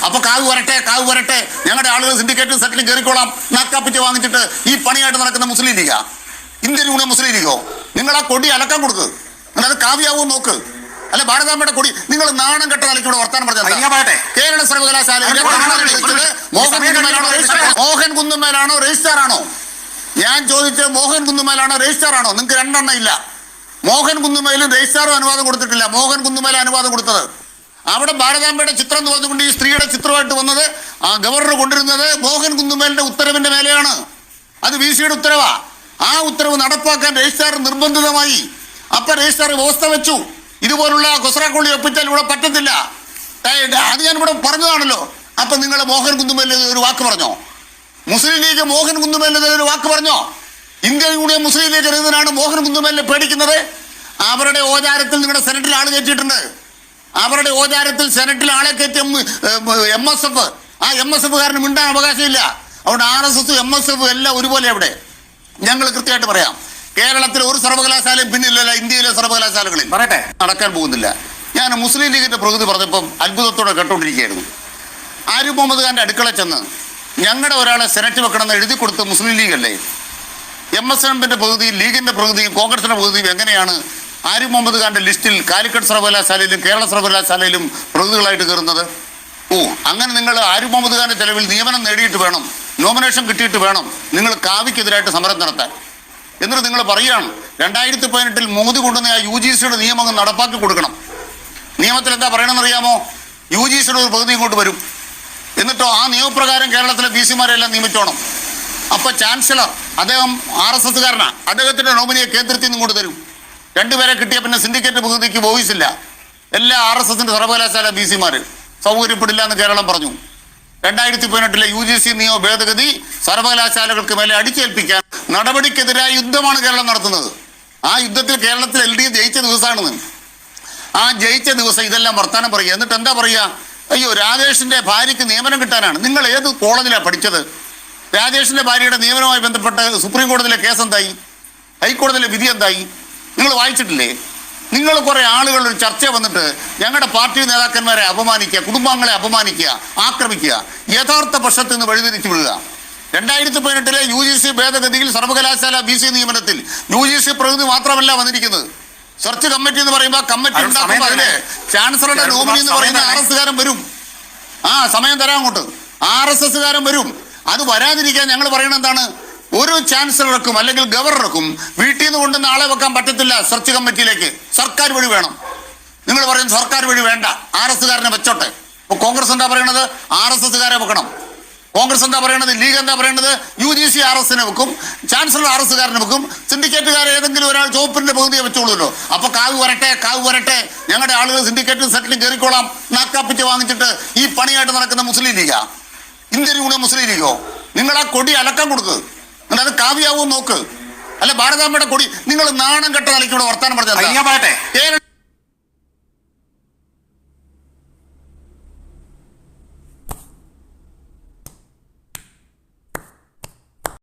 അപ്പൊ കാവ് വരട്ടെ ഞങ്ങളുടെ ആളുകൾ സിൻഡിക്കേറ്റും സെറ്റിലും കയറിക്കോളാം. നക്കാപ്പിച്ച് വാങ്ങിച്ചിട്ട് ഈ പണിയായിട്ട് നടക്കുന്ന മുസ്ലിം ലീഗാ, ഇന്ത്യൻ യൂണിയൻ മുസ്ലിം ലീഗോ? നിങ്ങൾ ആ കൊടി അലക്കാൻ കൊടുക്ക്, അത് കാവ്യാവോ നോക്ക്. അല്ലെ ഭാരതാമ്മയുടെ കൊടി നിങ്ങൾ നാണം കെട്ട നിലയ്ക്കൂടെ വർത്താനം പറഞ്ഞത്. കേരള സർവകലാശാലയിലെ മോഹൻ കുന്നുമേലാണോ രജിസ്ട്രാറാണോ? ഞാൻ ചോദിച്ചത് മോഹൻ കുന്നുമേലാണോ രജിസ്ട്രാറാണോ? നിങ്ങൾക്ക് രണ്ടെണ്ണം ഇല്ല. മോഹൻ കുന്നുമേലും രജിസ്ട്രാറും അനുവാദം കൊടുത്തിട്ടില്ല. മോഹൻ കുന്നുമേല അനുവാദം കൊടുത്തത്. അവിടെ ഭാരതാംബയുടെ ചിത്രം എന്ന് പറഞ്ഞുകൊണ്ട് ഈ സ്ത്രീയുടെ ചിത്രമായിട്ട് വന്നത് ആ ഗവർണർ കൊണ്ടിരുന്നത് മോഹൻ കുന്നുമേലിന്റെ ഉത്തരവിന്റെ മേലെയാണ്. അത് VC-യുടെ ഉത്തരവാ. ആ ഉത്തരവ് നടപ്പാക്കാൻ രജിസ്ട്രാർ നിർബന്ധിതമായി. അപ്പൊ രജിസ്ട്രാർ വ്യവസ്ഥ വെച്ചു, ഇതുപോലുള്ള കൊസ്രാക്കൊള്ളി ഒപ്പിച്ചാൽ ഇവിടെ പറ്റത്തില്ല. അത് ഞാൻ ഇവിടെ പറഞ്ഞതാണല്ലോ. അപ്പൊ നിങ്ങൾ മോഹൻ കുന്നുമേലിന് ഒരു വാക്ക് പറഞ്ഞോ? മുസ്ലിം ലീഗ് മോഹൻ കുന്നുമേലിന് ഒരു വാക്ക് പറഞ്ഞോ? ഇന്ത്യൻ യൂണിയൻ മുസ്ലിം ലീഗ് എഴുതുന്നതിനാണ് മോഹൻ കുന്നുമേലിനെ പേടിക്കുന്നത്. അവരുടെ ഓചാരത്തിൽ നിങ്ങളുടെ സെനറ്റിൽ ആള് കയറ്റിയിട്ടുണ്ട്. അവരുടെ ഓചാരത്തിൽ സെനറ്റിൽ ആളെ കയറ്റി MSF. ആ MSF-കാരന് മിണ്ടാൻ അവകാശമില്ല. അവിടെ RSS MSF എല്ലാം ഒരുപോലെ. അവിടെ ഞങ്ങൾ കൃത്യമായിട്ട് പറയാം, കേരളത്തിൽ ഒരു സർവകലാശാലയും പിന്നില്ലല്ല. ഇന്ത്യയിലെ സർവകലാശാലകളിൽ നടക്കാൻ പോകുന്നില്ല. ഞാൻ മുസ്ലിം ലീഗിന്റെ പ്രകൃതി പറഞ്ഞപ്പം അത്ഭുതത്തോടെ കേട്ടോണ്ടിരിക്കുകയായിരുന്നു. ആരിഫ് മുഹമ്മദ് ഖാന്റെ അടുക്കള ചെന്ന് ഞങ്ങളുടെ ഒരാളെ സെനറ്റ് വെക്കണമെന്ന് എഴുതി കൊടുത്ത് മുസ്ലിം ലീഗല്ലേ? MSMന്റെ പകുതിയും ലീഗിന്റെ പകുതിയും കോൺഗ്രസിന്റെ പകുതിയും എങ്ങനെയാണ് ആരിഫ് മുഹമ്മദ് ഖാന്റെ ലിസ്റ്റിൽ കാലിക്കറ്റ് സർവകലാശാലയിലും കേരള സർവകലാശാലയിലും പ്രതിനിധികളായിട്ട് കയറുന്നത്? അങ്ങനെ നിങ്ങൾ ആരിഫ് മുഹമ്മദ് ഖാന്റെ ചെലവിൽ നിയമനം നേടിയിട്ട് വേണം, നോമിനേഷൻ കിട്ടിയിട്ട് വേണം നിങ്ങൾ കാവിക്കെതിരായിട്ട് സമരം നടത്താൻ. എന്നിട്ട് നിങ്ങൾ പറയുകയാണ് 2018 മോദി കൊണ്ടുവന്ന ആ UGC-യുടെ നിയമം നടപ്പാക്കി കൊടുക്കണം. നിയമത്തിൽ എന്താ പറയണമെന്ന് അറിയാമോ? UGC-യുടെ ഒരു പകുതി ഇങ്ങോട്ട് വരും, എന്നിട്ടോ ആ നിയമപ്രകാരം കേരളത്തിലെ VC-മാരെല്ലാം നിയമിച്ചോണം. അപ്പൊ ചാൻസലർ അദ്ദേഹം RSS-കാരനാണ്, അദ്ദേഹത്തിന്റെ നോമിനിയെ കേന്ദ്രത്തിൽ നിന്ന് ഇങ്ങോട്ട് തരും. രണ്ടുപേരെ കിട്ടിയ പിന്നെ സിൻഡിക്കേറ്റ് പകുതിക്ക് വോയിസ് ഇല്ല. എല്ലാ RSS-ന്റെ സർവകലാശാല VC-മാര് സൗകര്യപ്പെടില്ല എന്ന് കേരളം പറഞ്ഞു. 2018 UGC നിയമ ഭേദഗതി സർവകലാശാലകൾക്ക് മേലെ അടിച്ചേൽപ്പിക്കാൻ നടപടിക്കെതിരായ യുദ്ധമാണ് കേരളം നടത്തുന്നത്. ആ യുദ്ധത്തിൽ കേരളത്തിൽ LDF ജയിച്ച ദിവസമാണെന്ന്. ആ ജയിച്ച ദിവസം ഇതെല്ലാം വർത്താനം പറയുക. എന്നിട്ട് എന്താ പറയുക? അയ്യോ രാജേഷിന്റെ ഭാര്യയ്ക്ക് നിയമനം കിട്ടാനാണ്. നിങ്ങൾ ഏത് കോളേജിലാണ് പഠിച്ചത്? രാജേഷിന്റെ ഭാര്യയുടെ നിയമനവുമായി ബന്ധപ്പെട്ട് സുപ്രീം കോടതിയിലെ കേസ് എന്തായി? ഹൈക്കോടതിയിലെ വിധി എന്തായി? നിങ്ങൾ വായിച്ചിട്ടില്ലേ? നിങ്ങൾ കുറെ ആളുകൾ ഒരു ചർച്ച വന്നിട്ട് ഞങ്ങളുടെ പാർട്ടി നേതാക്കന്മാരെ അപമാനിക്കുക, കുടുംബാംഗങ്ങളെ അപമാനിക്കുക, ആക്രമിക്കുക, യഥാർത്ഥ പക്ഷത്ത് നിന്ന് വഴിതിരിച്ചു വിടുക. 2018 UGC ഭേദഗതിയിൽ സർവകലാശാല VC നിയമനത്തിൽ UGC പ്രകൃതി മാത്രമല്ല വന്നിരിക്കുന്നത്. സെർച്ച് കമ്മിറ്റി എന്ന് പറയുമ്പോൾ കമ്മിറ്റി ഉണ്ടാക്കുമ്പോൾ അതില് ചാൻസലറുടെ നോമിനി എന്ന് പറയുന്ന RSS-കാരൻ വരും. ആ സമയം തരാൻ അങ്ങോട്ട് RSS-കാരൻ വരും. അത് വരാതിരിക്കാൻ ഞങ്ങൾ പറയുന്നത് എന്താണ്? ഒരു ചാൻസലർക്കും അല്ലെങ്കിൽ ഗവർണർക്കും വീട്ടിൽ നിന്ന് കൊണ്ടുവന്ന ആളെ വെക്കാൻ പറ്റത്തില്ല സെർച്ച് കമ്മിറ്റിയിലേക്ക്. സർക്കാർ വഴി വേണം. നിങ്ങൾ പറയുന്നത് സർക്കാർ വഴി വേണ്ട, RSS-കാരനെ വെച്ചോട്ടെ. അപ്പൊ കോൺഗ്രസ് എന്താ പറയണത്? RSS-കാരെ വെക്കണം. കോൺഗ്രസ് എന്താ പറയണത്? ലീഗ് എന്താ പറയണത്? UGC RS-നെ വെക്കും, ചാൻസലർ RS-കാരനെ വെക്കും, സിൻഡിക്കേറ്റുകാരെ ഏതെങ്കിലും ഒരാൾ ചോപ്പിന്റെ പകുതിയെ വെച്ചോളൂല്ലോ. അപ്പൊ കാവ് വരട്ടെ ഞങ്ങളുടെ ആളുകൾ സിൻഡിക്കേറ്റും സെറ്റിലും കയറിക്കോളാം. നക്കാപ്പിച്ച് വാങ്ങിച്ചിട്ട് ഈ പണിയായിട്ട് നടക്കുന്ന മുസ്ലിം ലീഗാ, ഇന്ത്യൻ യൂണിയൻ മുസ്ലിം ലീഗോ? നിങ്ങൾ ആ കൊടി അലക്കാൻ കൊടുക്ക്, അത് കാവ്യാവോ നോക്ക്. അല്ലെ ഭാരതാമ്മയുടെ കൊടി നിങ്ങൾ നാണം കെട്ട നിലയ്ക്കൂടെ വർത്താനം പറഞ്ഞത്.